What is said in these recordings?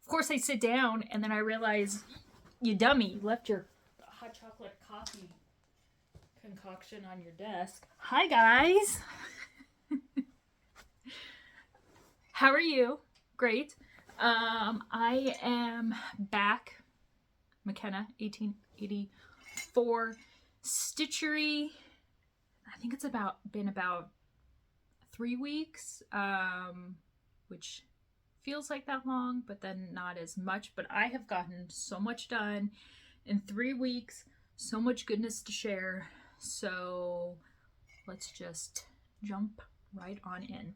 course I sit down and then I realize, you dummy, you left your hot chocolate coffee concoction on your desk. Hi guys. How are you? Great. I am back. McKenna, 1884. Stitchery. I think it's been about 3 weeks, which feels like that long, but then not as much. But I have gotten so much done in 3 weeks, so much goodness to share. So let's just jump right on in.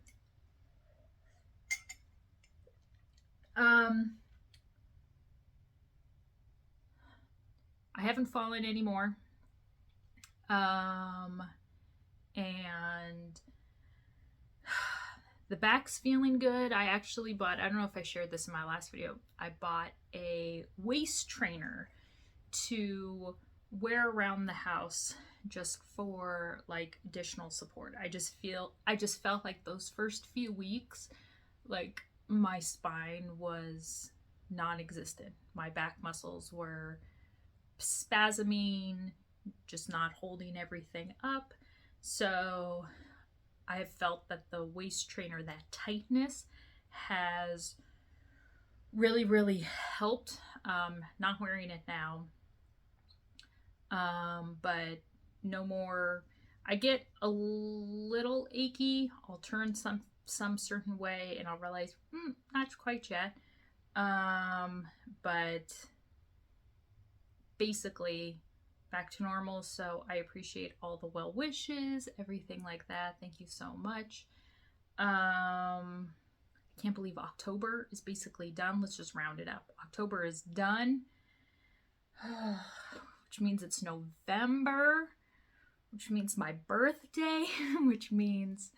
I haven't fallen anymore. And the back's feeling good. I actually bought, I don't know if I shared this in my last video, I bought a waist trainer to wear around the house just for like additional support. I just felt like those first few weeks, like my spine was non-existent. My back muscles were spasming, just not holding everything up. So I have felt that the waist trainer, that tightness, has really, really helped. Not wearing it now, but no more. I get a little achy. I'll turn some certain way and I'll realize, not quite yet. But basically back to normal. So I appreciate all the well wishes, everything like that. Thank you so much. I can't believe October is basically done. Let's just round it up. October is done, which means it's November, which means my birthday, which means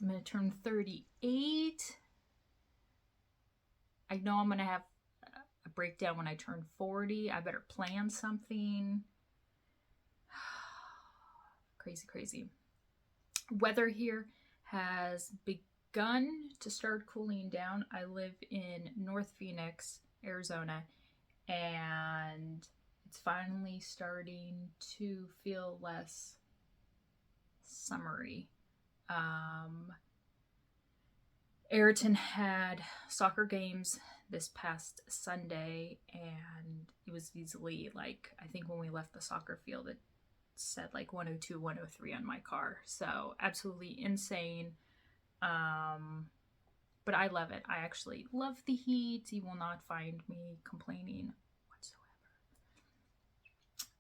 I'm going to turn 38. I know I'm going to have a breakdown when I turn 40. I better plan something. Crazy, crazy. Weather here has begun to start cooling down. I live in North Phoenix, Arizona, and it's finally starting to feel less summery. Ayrton had soccer games this past Sunday, and it was easily like, I think when we left the soccer field, it said like 102, 103 on my car. So absolutely insane. But I love it. I actually love the heat. You will not find me complaining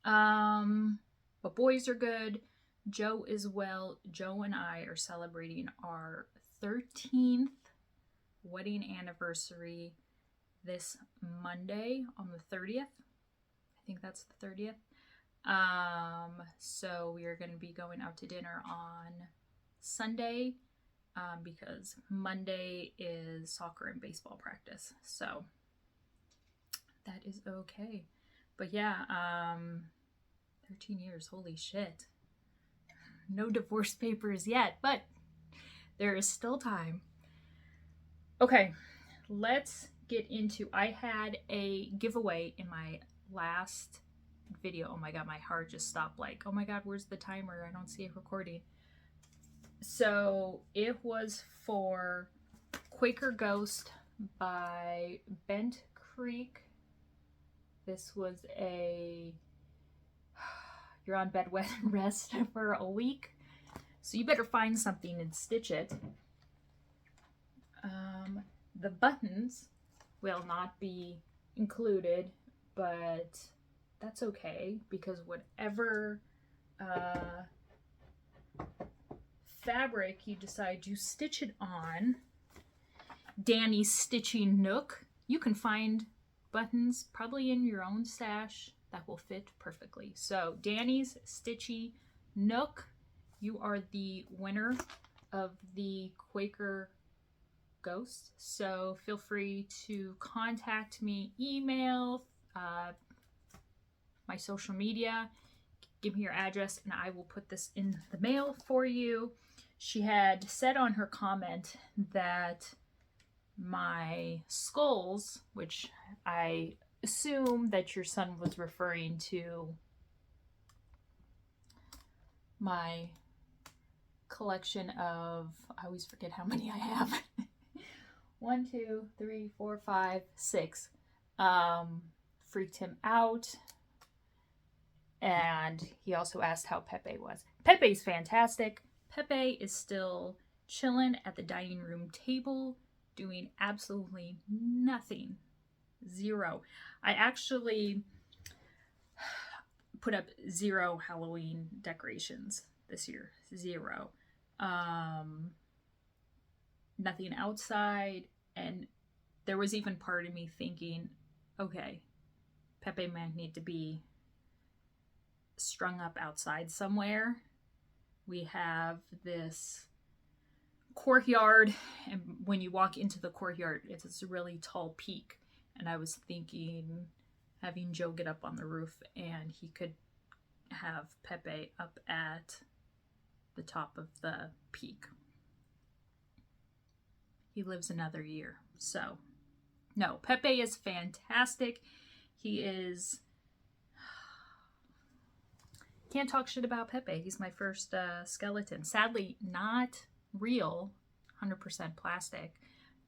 whatsoever. But boys are good. Joe is well. Joe and I are celebrating our 13th wedding anniversary this Monday on the 30th. I think that's the 30th. So we are going to be going out to dinner on Sunday, because Monday is soccer and baseball practice. So that is okay. But yeah, 13 years, holy shit. No divorce papers yet, but there is still time. Okay, let's get into, I had a giveaway in my last video. Oh my god, my heart just stopped, like, oh my god, where's the timer? I don't see it recording. So it was for Quaker Ghost by Bent Creek. This was a, you're on bed rest for a week, so you better find something and stitch it. The buttons will not be included, but that's okay, because whatever fabric you decide to stitch it on, Danny's Stitching Nook, you can find buttons probably in your own stash that will fit perfectly. So Danny's Stitchy Nook, you are the winner of the Quaker Ghost. So feel free to contact me, email, my social media, give me your address, and I will put this in the mail for you. she had said on her comment that my skulls, which I assume that your son was referring to my collection of, I always forget how many I have. 1, 2, 3, 4, 5, 6. Freaked him out. And he also asked how Pepe was. Pepe's fantastic. Pepe is still chilling at the dining room table, doing absolutely nothing. Zero. I actually put up 0 Halloween decorations this year. 0. Nothing outside. And there was even part of me thinking, okay, Pepe might need to be strung up outside somewhere. We have this courtyard, and when you walk into the courtyard, it's this really tall peak. And I was thinking having Joe get up on the roof and he could have Pepe up at the top of the peak. He lives another year. So, no, Pepe is fantastic. He is... Can't talk shit about Pepe. He's my first skeleton. Sadly, not real, 100% plastic.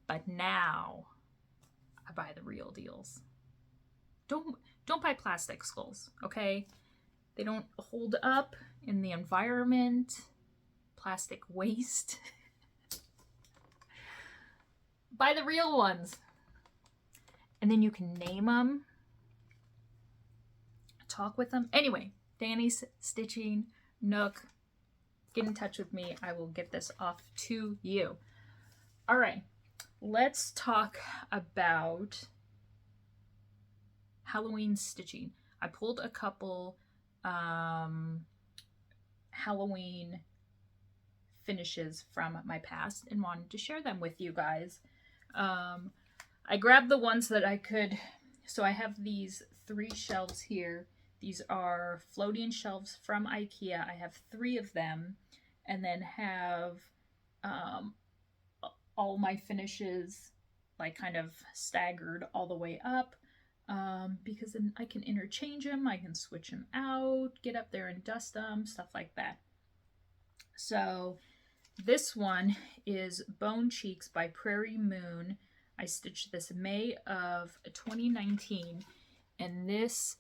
But now, I buy the real deals. Don't buy plastic skulls, okay? They don't hold up in the environment. Plastic waste. Buy the real ones. And then you can name them. Talk with them. Anyway, Danny's Stitching Nook. Get in touch with me. I will get this off to you. All right. Let's talk about Halloween stitching. I pulled a couple Halloween finishes from my past and wanted to share them with you guys. I grabbed the ones that I could. So I have these 3 shelves here. These are floating shelves from IKEA. I have 3 of them, and then have all my finishes like kind of staggered all the way up, because then I can interchange them, I can switch them out, get up there and dust them, stuff like that. So this one is Bone Cheeks by Prairie Moon. I stitched this May of 2019, and this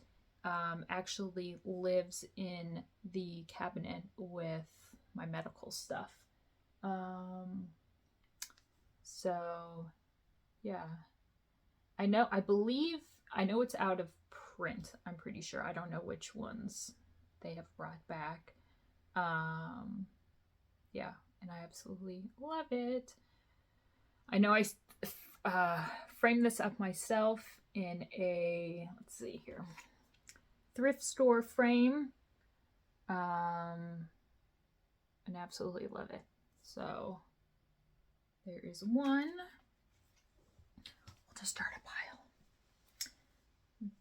actually lives in the cabinet with my medical stuff. So yeah, I know it's out of print. I'm pretty sure. I don't know which ones they have brought back. Yeah, and I absolutely love it. I know I framed this up myself in a, let's see here, thrift store frame, and absolutely love it. So there is one. We'll just start a pile.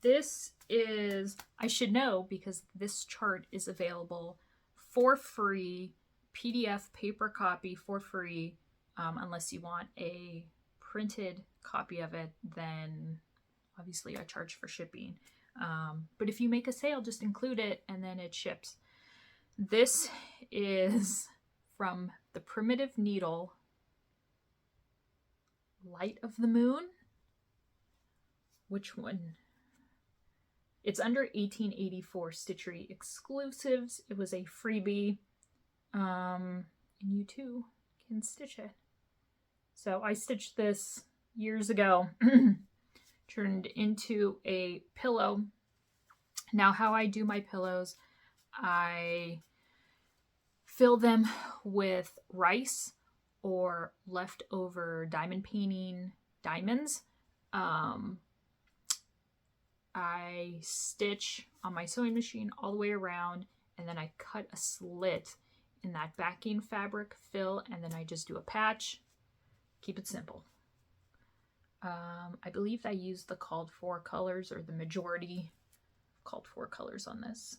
This is, I should know because this chart is available for free, PDF paper copy for free, unless you want a printed copy of it, then obviously I charge for shipping. But if you make a sale, just include it and then it ships. This is from the Primitive Needle, Light of the Moon. Which one? It's under 1884 Stitchery exclusives. It was a freebie. And you too can stitch it. So I stitched this years ago. Turned into a pillow. Now how I do my pillows, I fill them with rice or leftover diamond painting diamonds. I stitch on my sewing machine all the way around, and then I cut a slit in that backing fabric, fill, and then I just do a patch. Keep it simple. I believe I used the called for colors, or the majority called for colors on this.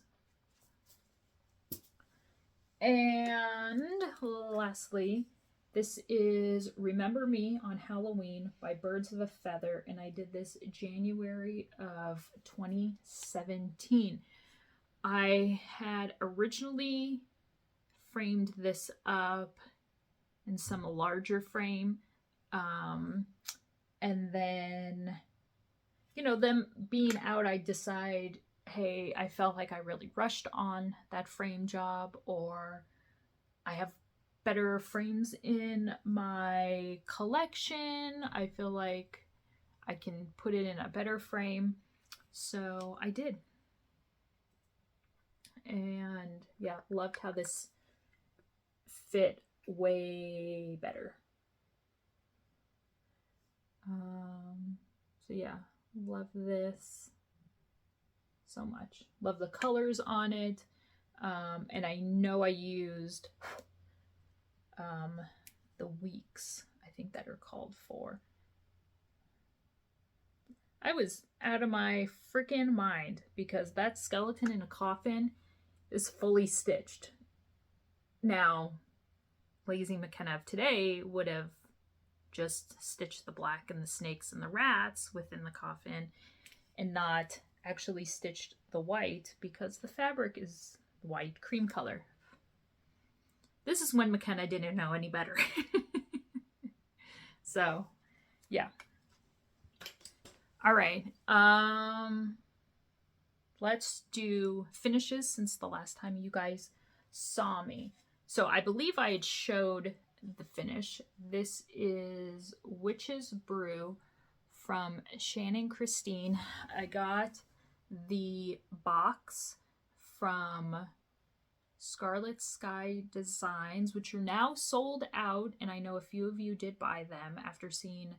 And lastly, this is Remember Me on Halloween by Birds of a Feather, and I did this January of 2017. I had originally framed this up in some larger frame, and then, you know, them being out, I decide, hey, I felt like I really rushed on that frame job, or I have better frames in my collection. I feel like I can put it in a better frame. So I did. And yeah, loved how this fit way better. So yeah, love this so much. Love the colors on it. And I know I used the weeks, I think, that are called for. I was out of my freaking mind because that skeleton in a coffin is fully stitched. Now, Lazy McKenna of today would have just stitched the black and the snakes and the rats within the coffin and not actually stitched the white because the fabric is white cream color. This is when McKenna didn't know any better. So, yeah. All right. Let's do finishes since the last time you guys saw me. So I believe I had showed the finish. This is Witch's Brew from Shannon Christine. I got the box from Scarlet Sky Designs, which are now sold out, and I know a few of you did buy them after seeing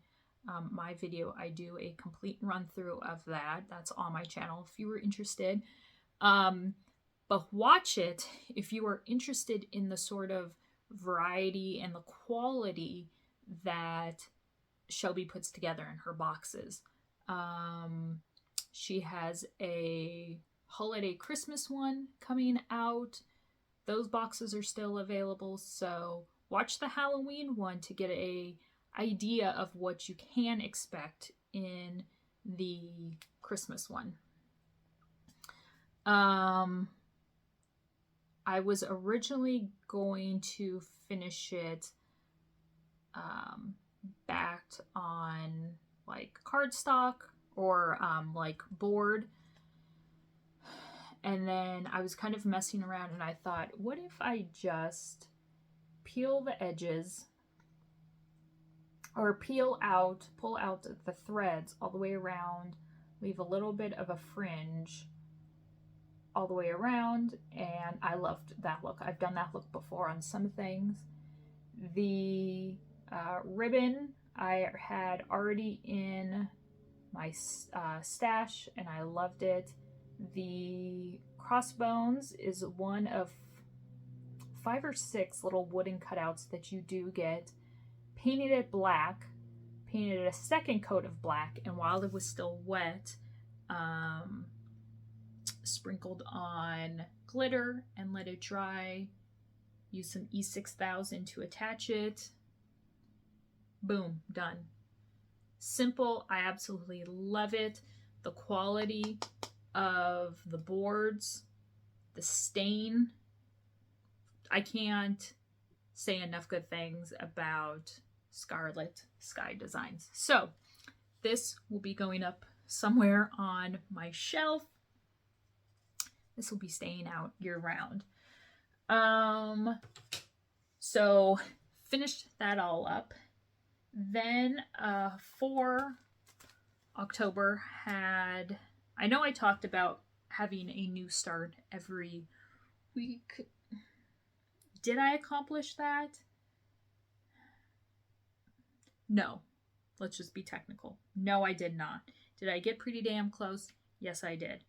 my video. I do a complete run through of that. That's on my channel if you were interested. But watch it if you are interested in the sort of variety and the quality that Shelby puts together in her boxes. She has a holiday Christmas one coming out. Those boxes are still available, so watch the Halloween one to get a idea of what you can expect in the Christmas one. I was originally going to finish it backed on like cardstock or like board. And then I was kind of messing around and I thought, what if I just peel the edges or pull out the threads all the way around, leave a little bit of a fringe all the way around, and I loved that look. I've done that look before on some things. The ribbon I had already in my stash and I loved it. The crossbones is one of 5 or 6 little wooden cutouts that you do get. Painted it black, painted a second coat of black, and while it was still wet, sprinkled on glitter and let it dry. Use some E6000 to attach it. Boom, done. Simple. I absolutely love it. The quality of the boards, the stain. I can't say enough good things about Scarlet Sky Designs. So this will be going up somewhere on my shelf. This will be staying out year round. So finished that all up. Then for October I know I talked about having a new start every week. Did I accomplish that? No. Let's just be technical. No, I did not. Did I get pretty damn close? Yes, I did.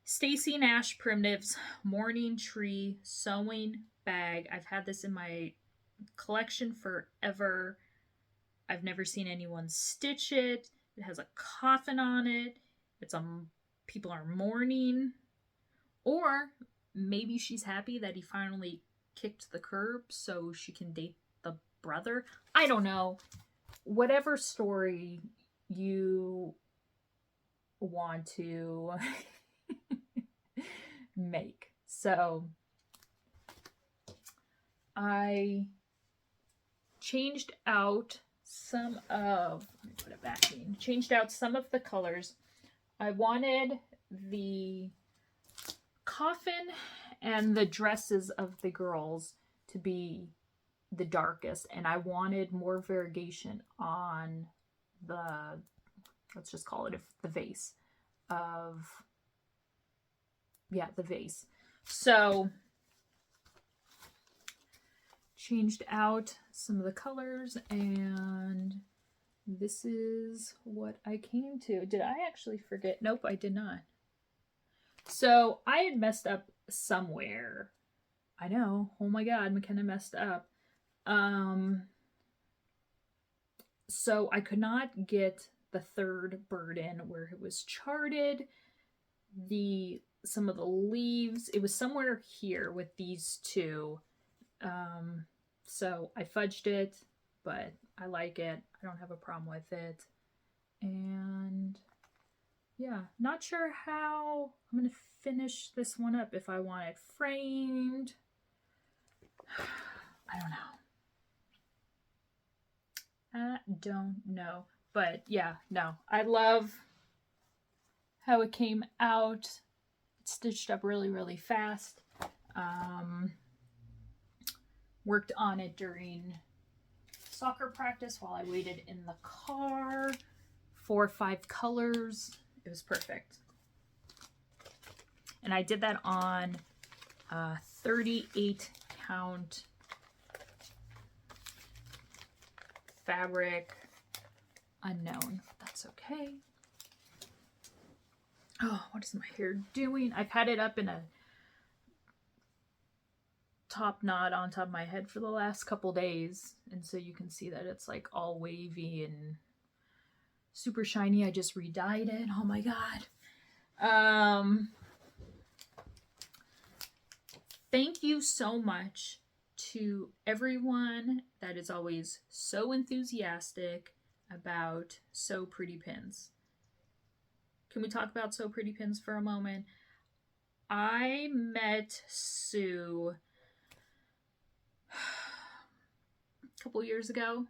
Stacy Nash Primitives Morning Tree Sewing Bag. I've had this in my collection forever. I've never seen anyone stitch it. It has a coffin on it. It's people are mourning. Or maybe she's happy that he finally kicked the curb so she can date the brother. I don't know. Whatever story you want to make. So I changed out some of, let me put it back in, changed out some of the colors. I wanted the coffin and the dresses of the girls to be the darkest, and I wanted more variegation on the, let's just call it the vase of, yeah, the vase. So changed out some of the colors, and this is what I came to. Did I actually forget? Nope, I did not. So I had messed up somewhere. I know. Oh my God, McKenna messed up. So I could not get the third bird in where it was charted. Some of the leaves, it was somewhere here with these two. So I fudged it, but I like it. I don't have a problem with it. And yeah, not sure how I'm going to finish this one up, if I want it framed. I don't know. But yeah, no, I love how it came out. It's stitched up really, really fast. Worked on it during soccer practice while I waited in the car. 4 or 5 colors. It was perfect. And I did that on 38 count fabric unknown. That's okay. Oh, what is my hair doing? I've had it up in a top knot on top of my head for the last couple days, and so you can see that it's like all wavy and super shiny. I just re-dyed it. Oh my God. Thank you so much to everyone that is always so enthusiastic about So Pretty Pins. Can we talk about So Pretty Pins for a moment? I met Sue a couple years ago,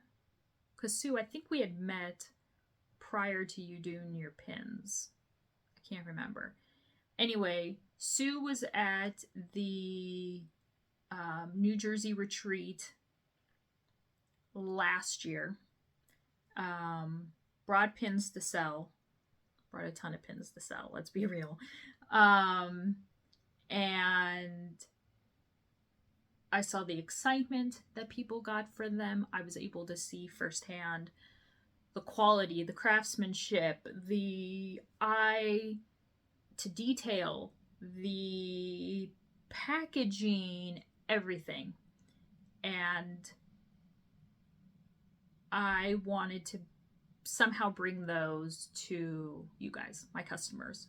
because Sue, I think we had met prior to you doing your pins. I can't remember. Anyway, Sue was at the New Jersey retreat last year. Brought pins to sell. Brought a ton of pins to sell, let's be real. And I saw the excitement that people got for them. I was able to see firsthand the quality, the craftsmanship, the eye to detail, the packaging, everything. And I wanted to somehow bring those to you guys, my customers.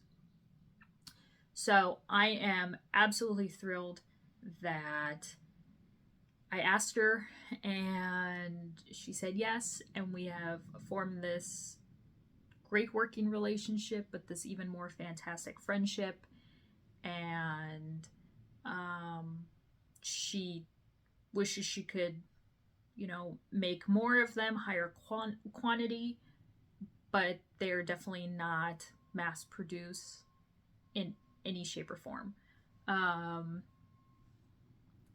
So I am absolutely thrilled that I asked her and she said yes, and we have formed this great working relationship, but this even more fantastic friendship. And she wishes she could, make more of them, higher quantity, but they're definitely not mass produced in any shape or form.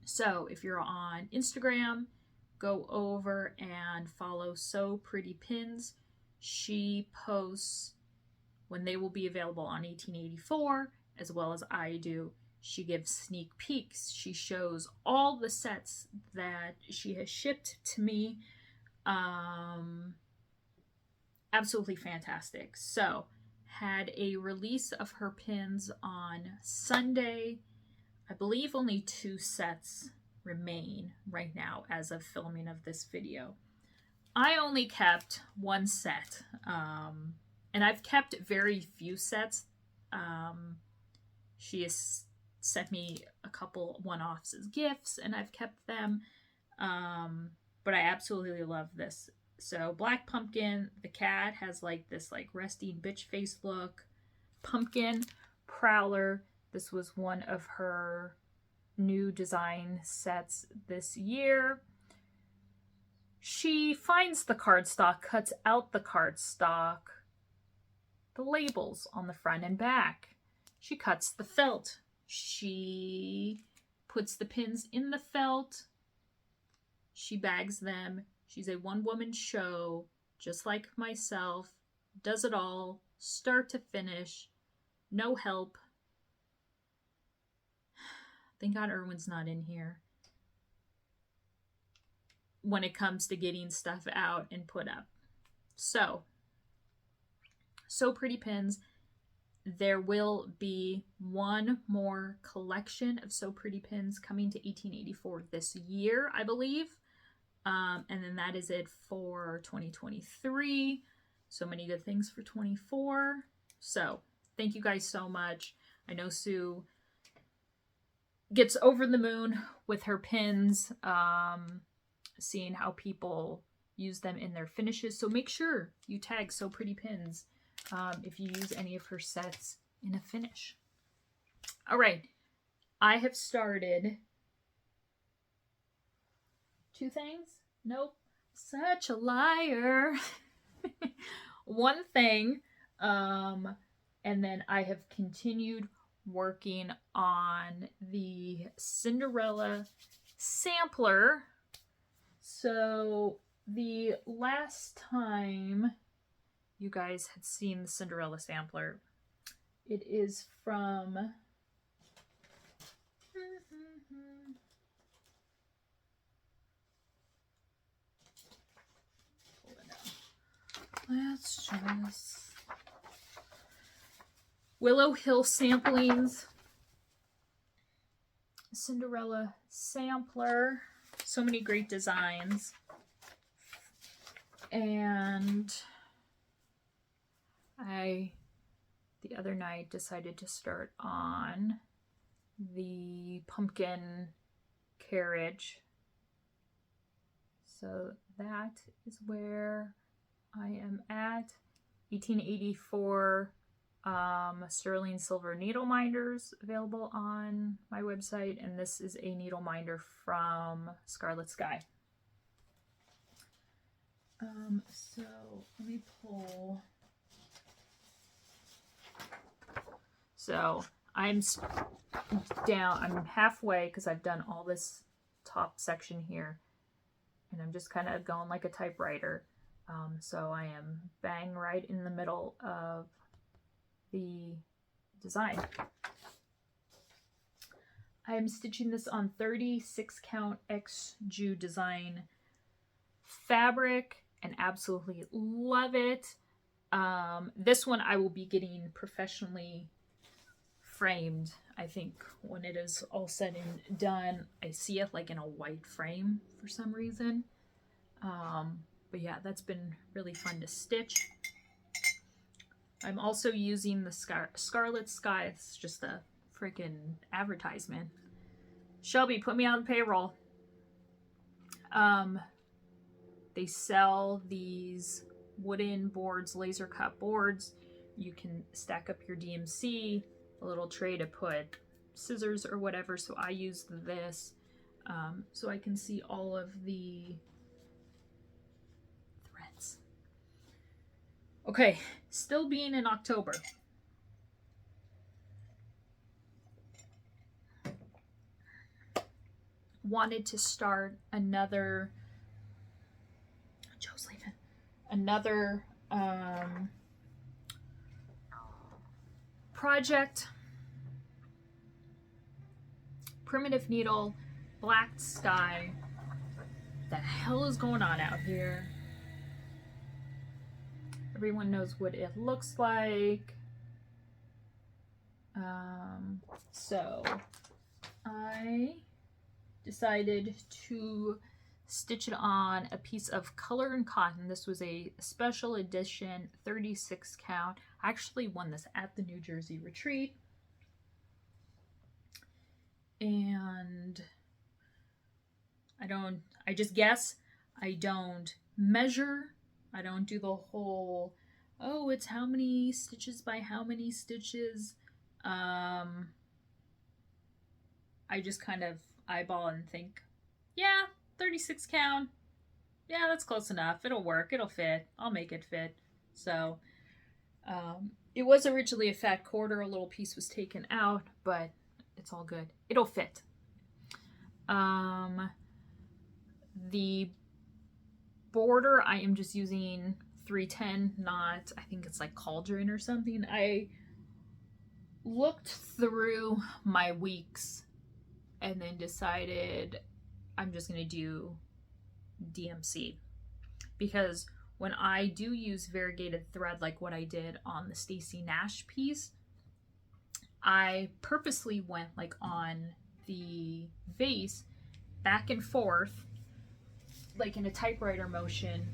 So if you're on Instagram, go over and follow So Pretty Pins. She posts when they will be available on 1884, as well as I do. She gives sneak peeks. She shows all the sets that she has shipped to me. Absolutely fantastic. So, had a release of her pins on Sunday. I believe only 2 sets remain right now as of filming of this video. I only kept 1 set, and I've kept very few sets. She has sent me a couple one-offs as gifts, and I've kept them. But I absolutely love this. So Black Pumpkin, the cat has like this like resting bitch face look. Pumpkin Prowler, this was one of her new design sets this year. She finds the cardstock, cuts out the cardstock, the labels on the front and back. She cuts the felt. She puts the pins in the felt. She bags them. She's a one-woman show, just like myself. Does it all, start to finish. No help. Thank God Erwin's not in here. When it comes to getting stuff out and put up. So Pretty Pins. There will be one more collection of So Pretty Pins coming to 1884 this year, I believe. And then that is it for 2023. So many good things for 24. So thank you guys so much. I know Sue gets over the moon with her pins, seeing how people use them in their finishes. So make sure you tag So Pretty Pins if you use any of her sets in a finish. All right, I have started 2 things. Nope, such a liar. 1 thing, and then I have continued working on the Cinderella sampler. So the last time you guys had seen the Cinderella sampler, it is from let's just Willow Hill Samplings Cinderella sampler. So many great designs. And I, the other night, decided to start on the pumpkin carriage. So that is where I am at. 1884 sterling silver needle minders available on my website, and this is a needle minder from Scarlet Sky. So let me pull. So I'm down, I'm halfway because I've done all this top section here, and I'm just kind of going like a typewriter. So I am bang right in the middle of the design. I am stitching this on 36 count X Jew design fabric and absolutely love it. This one I will be getting professionally framed. I think when it is all said and done, I see it like in a white frame for some reason. But yeah, that's been really fun to stitch. I'm also using the Scarlet Sky. It's just a freaking advertisement. Shelby, put me on payroll. They sell these wooden boards, laser cut boards. You can stack up your DMC, a little tray to put scissors or whatever. So I used this so I can see all of the threads. Okay, still being in October. Wanted to start another, Joe's leaving, another project. Primitive needle, Black Sky. What the hell is going on out here? Everyone knows what it looks like. So I decided to stitch it on a piece of Color and Cotton. This was a special edition 36 count. I actually won this at the New Jersey retreat. And I just guess. I don't measure. I don't do the whole, oh, it's how many stitches by how many stitches. I just kind of eyeball and think, yeah, 36 count. Yeah, that's close enough. It'll work. It'll fit. I'll make it fit. So it was originally a fat quarter. A little piece was taken out, but it's all good. It'll fit. The border, I am just using 310, not, I think it's like cauldron or something. I looked through my weeks and then decided I'm just going to do DMC, because when I do use variegated thread like what I did on the Stacy Nash piece, I purposely went like on the vase back and forth like in a typewriter motion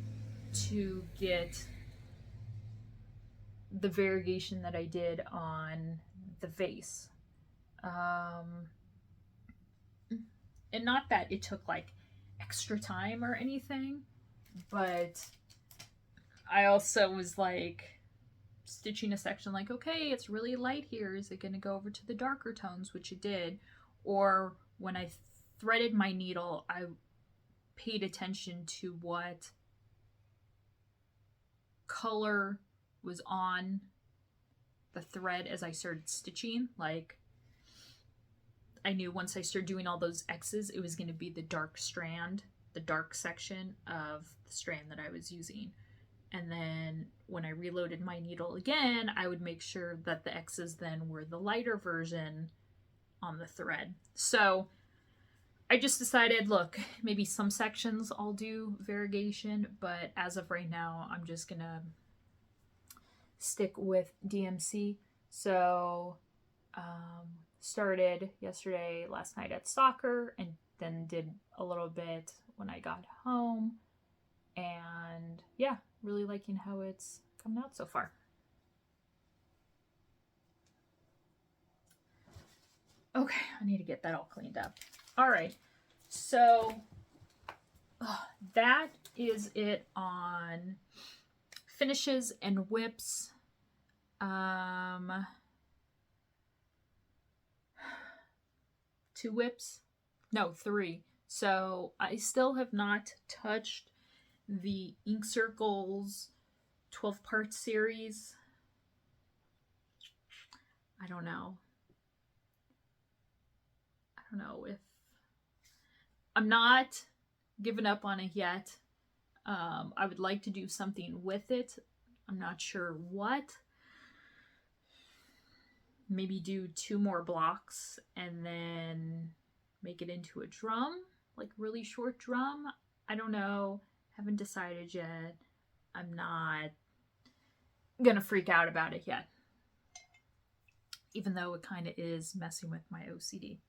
to get the variegation that I did on the vase. And not that it took like extra time or anything, but I also was like stitching a section like, okay, it's really light here. Is it going to go over to the darker tones, which it did? Or when I threaded my needle, I paid attention to what color was on the thread as I started stitching. Like, I knew once I started doing all those X's, it was going to be the dark strand, the dark section of the strand that I was using. And then when I reloaded my needle again, I would make sure that the X's then were the lighter version on the thread. So I just decided, look, maybe some sections I'll do variegation, but as of right now, I'm just gonna stick with DMC. So started yesterday, last night at soccer, and then did a little bit when I got home. And yeah, really liking how it's coming out so far. Okay, I need to get that all cleaned up. All right, so that is it on finishes and whips. 2 whips? No, 3. So I still have not touched the Ink Circles 12-part series. I don't know if I'm not giving up on it yet. I would like to do something with it. I'm not sure what. Maybe do 2 more blocks and then make it into a drum, like really short drum. I don't know. Haven't decided yet. I'm not gonna freak out about it yet, even though it kind of is messing with my OCD.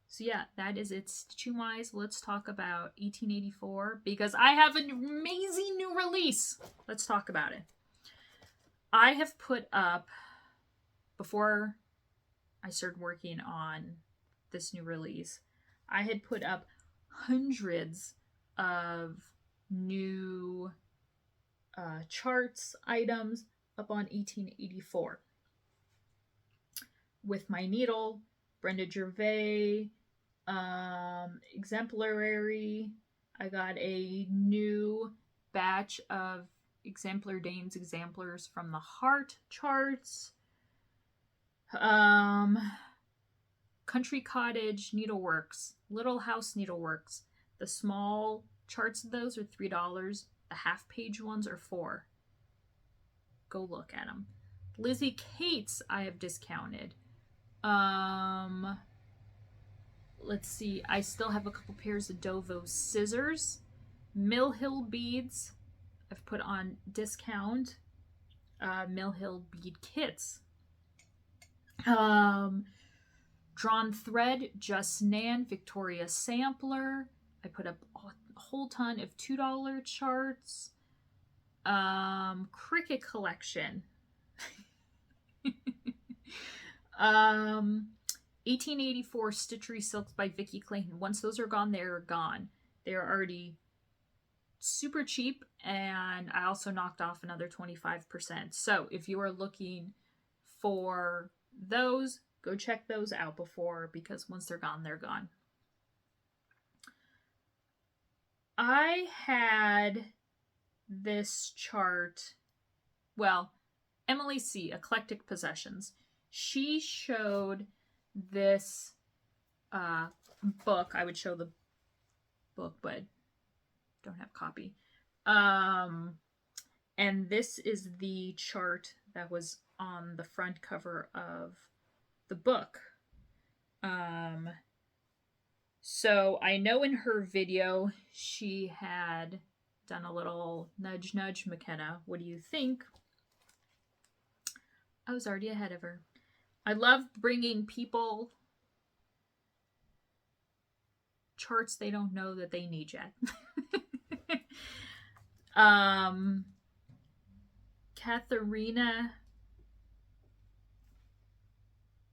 So yeah, that is it stitching wise. Let's talk about 1884 because I have an amazing new release. Let's talk about it. I have put up, before I started working on this new release, I had put up hundreds of new charts, items up on 1884. With my needle, Brenda Gervais, exemplary. I got a new batch of Exemplar Dames exemplars from the Heart charts. Country Cottage Needleworks, Little House Needleworks. The small charts of those are $3. The half-page ones are $4. Go look at them. Lizzie Kate's I have discounted. Let's see. I still have a couple pairs of Dovo scissors. Mill Hill beads I've put on discount. Mill Hill bead kits. Drawn thread, Just Nan, Victoria sampler. I put up a whole ton of $2 charts. Cricket collection. 1884 Stitchery Silks by Vicki Clayton. Once those are gone, they're gone. They're already super cheap, and I also knocked off another 25%. So if you are looking for those, go check those out before, because once they're gone, they're gone. I had this chart, well, Emily C., Eclectic Possessions. She showed this book. I would show the book, but don't have a copy. And this is the chart that was on the front cover of the book. So I know in her video she had done a little nudge nudge, McKenna, what do you think? I was already ahead of her. I love bringing people charts they don't know that they need yet. Katharina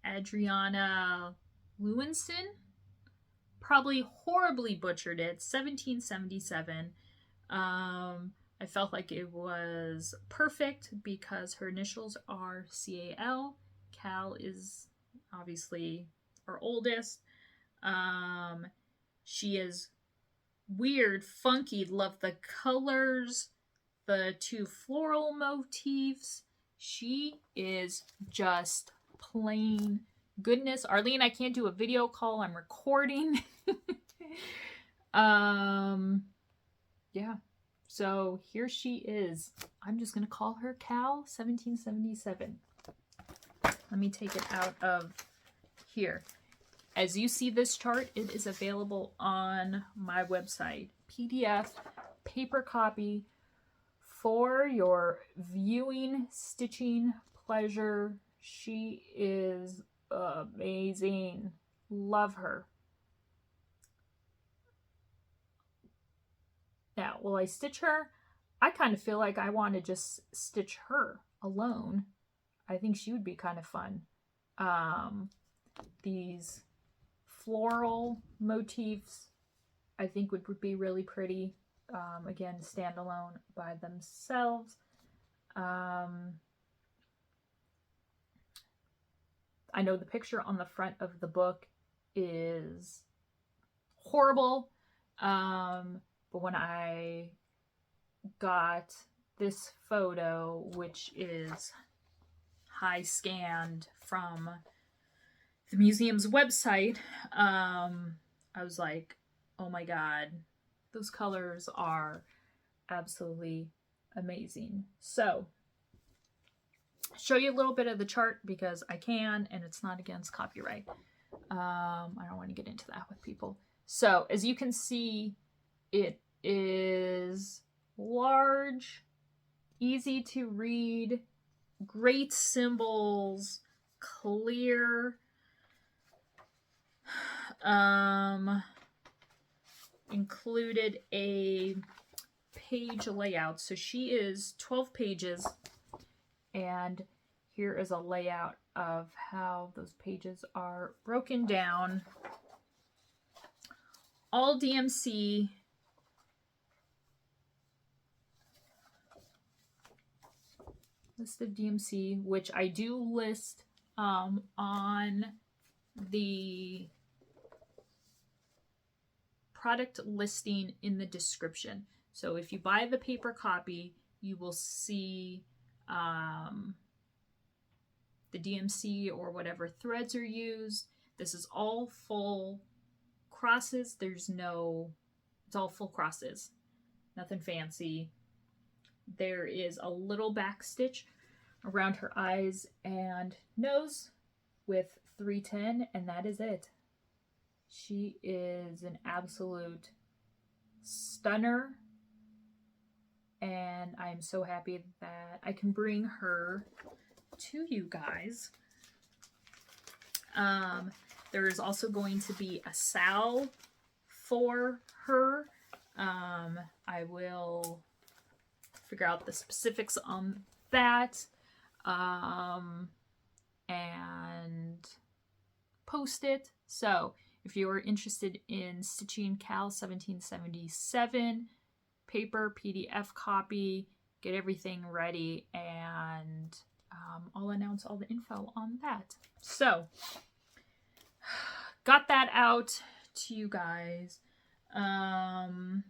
Adriana Lewinson, probably horribly butchered it, 1777. I felt like it was perfect because her initials are CAL. Cal is obviously our oldest. She is weird, funky, love the colors, the two floral motifs. She is just plain goodness. Arlene, I can't do a video call. I'm recording. Yeah. So here she is. I'm just going to call her Cal 1777. Let me take it out of here. As you see this chart, it is available on my website. PDF, paper copy for your viewing, stitching pleasure. She is amazing. Love her. Now, will I stitch her? I kind of feel like I want to just stitch her alone. I think she would be kind of fun. These floral motifs I think would be really pretty. Again, standalone by themselves. I know the picture on the front of the book is horrible. But when I got this photo, which is high scanned from the museum's website, I was like, oh my God, those colors are absolutely amazing. So, show you a little bit of the chart because I can, and it's not against copyright. I don't want to get into that with people. So, as you can see, it is large, easy to read, great symbols, clear, included a page layout. So she is 12 pages, and here is a layout of how those pages are broken down. All DMC. List of DMC, which I do list on the product listing in the description. So if you buy the paper copy, you will see the DMC or whatever threads are used. This is all full crosses. It's all full crosses. Nothing fancy. There is a little back stitch around her eyes and nose with 310, and that is it. She is an absolute stunner, and I'm so happy that I can bring her to you guys. There is also going to be a SAL for her. I will figure out the specifics on that. And and post it. So if you're interested in stitching Cal 1777 paper, PDF copy, get everything ready, and I'll announce all the info on that. So got that out to you guys. And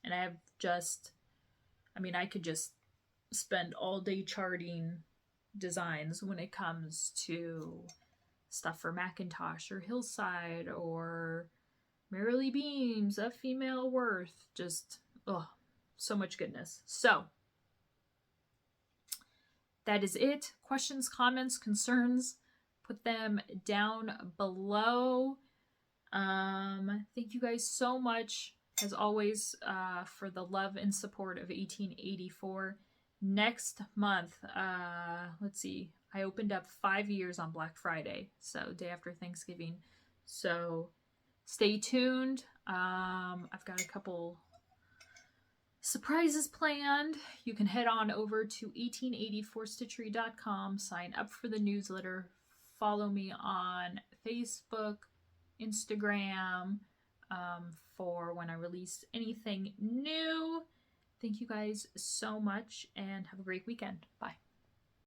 I have just, I could just spend all day charting designs when it comes to stuff for Macintosh or Hillside or Merrily Beams, A Female Worth. Just, so much goodness. So that is it. Questions, comments, concerns, put them down below. Thank you guys so much, as always, for the love and support of 1884. Next month, let's see, I opened up 5 years on Black Friday, so day after Thanksgiving. So stay tuned. I've got a couple surprises planned. You can head on over to 1884stitchery.com, sign up for the newsletter, follow me on Facebook, Instagram, for when I release anything new. Thank you guys so much, and have a great weekend. Bye.